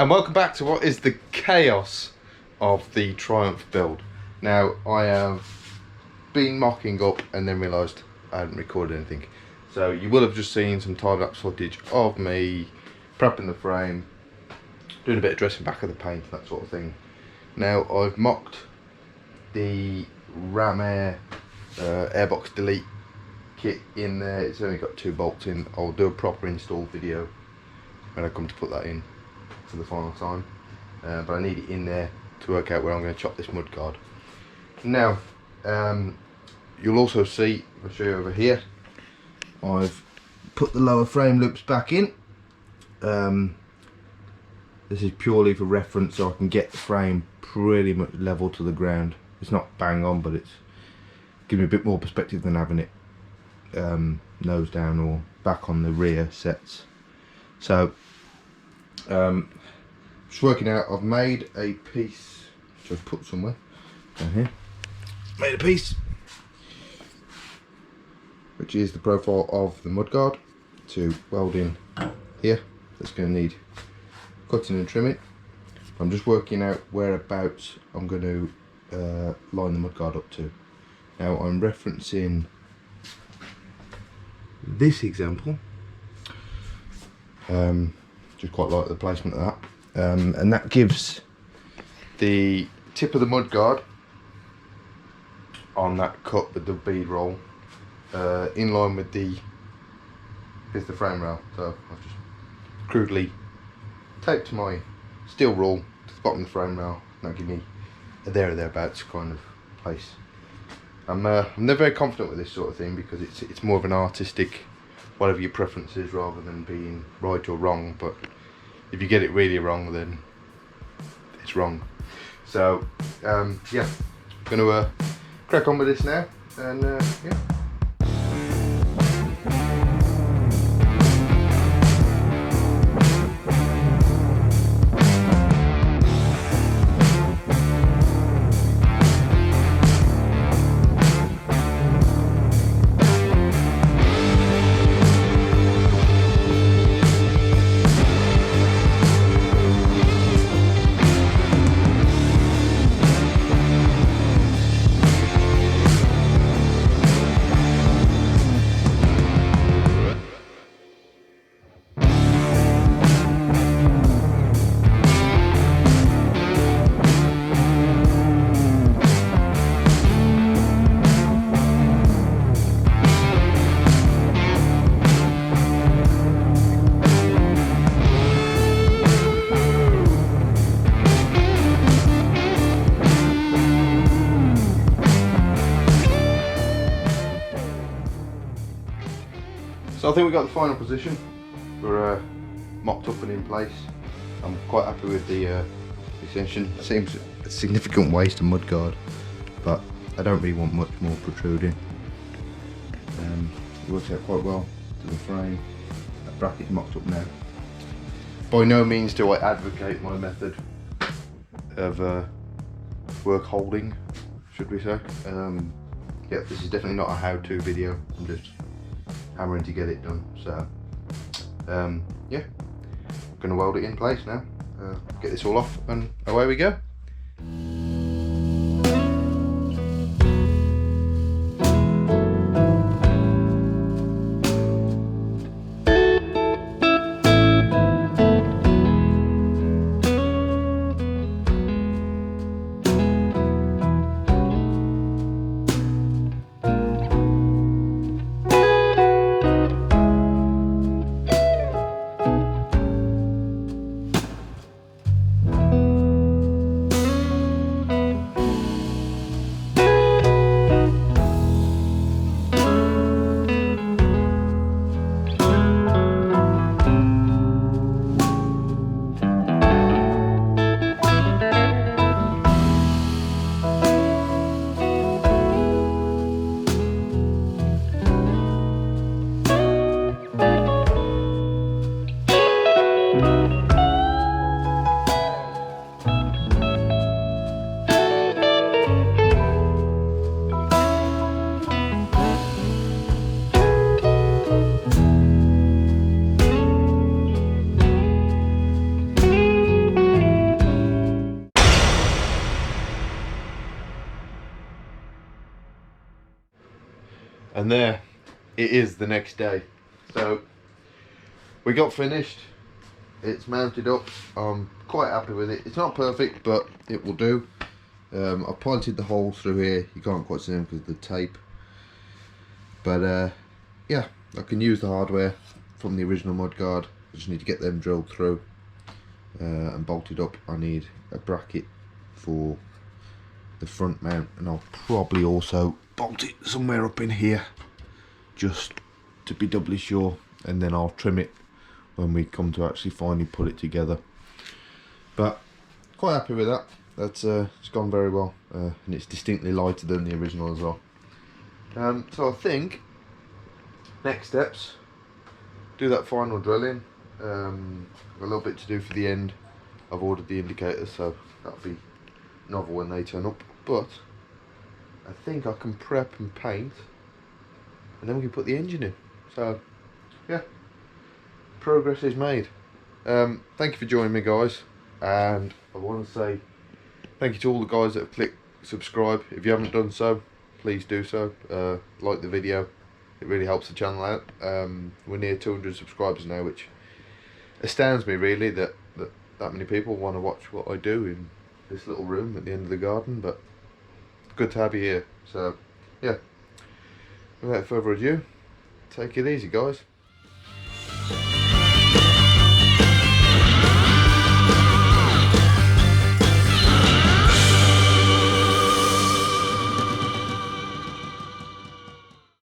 And welcome back to what is the chaos of the Triumph build. Now, I have been mocking up and then realised I hadn't recorded anything. So you will have just seen some time-lapse footage of me prepping the frame, doing a bit of dressing back of the paint, that sort of thing. Now, I've mocked the Ram Air airbox delete kit in there. It's only got 2 bolts in. I'll do a proper install video when I come to put that in for the final time, but I need it in there to work out where I'm going to chop this mudguard. Now, you'll also see, I'll show you over here, I've put the lower frame loops back in. This is purely for reference, so I can get the frame pretty much level to the ground. It's not bang on, but it's gives me a bit more perspective than having it nose down or back on the rear sets. So just working out, I've made a piece which I've put somewhere down here. Made a piece which is the profile of the mudguard to weld in here. That's going to need cutting and trimming. I'm just working out whereabouts I'm going to line the mudguard up to. Now I'm referencing this example. Just quite like the placement of that, and that gives the tip of the mudguard on that cut with the bead roll in line with the frame rail. So I've just crudely taped my steel rule to the bottom of the frame rail, and that'll give me a there or thereabouts kind of place. I'm never very confident with this sort of thing because it's more of an artistic, whatever your preference is, rather than being right or wrong. But if you get it really wrong, then it's wrong. So yeah, I'm gonna crack on with this now, and yeah. So I think we got the final position. We're mocked up and in place. I'm quite happy with the extension. It seems a significant waste of mudguard, but I don't really want much more protruding. It works out quite well to the frame. That bracket's mocked up now. By no means do I advocate my method of work holding, should we say. Yeah, this is definitely not a how-to video. I'm just hammering to get it done. So yeah, I'm going to weld it in place now, get this all off, and away we go. And there it is the next day. So we got finished. It's mounted up. I'm quite happy with it. It's not perfect, but it will do. I've piloted the holes through here. You can't quite see them because of the tape. But yeah, I can use the hardware from the original Mudguard. I just need to get them drilled through and bolted up. I need a bracket for the front mount, and I'll probably also bolt it somewhere up in here just to be doubly sure, and then I'll trim it when we come to actually finally put it together. But quite happy with that. That's it's gone very well, and it's distinctly lighter than the original as well. So I think next steps, do that final drilling. A little bit to do for the end. I've ordered the indicators, so that'll be novel when they turn up. But I think I can prep and paint, and then we can put the engine in. So yeah, progress is made. Thank you for joining me, guys, and I want to say thank you to all the guys that have clicked subscribe. If you haven't done so, please do so. Like the video, it really helps the channel out. We're near 200 subscribers now, which astounds me really that many people want to watch what I do in this little room at the end of the garden. But good to have you here. So yeah, without further ado, take it easy, guys.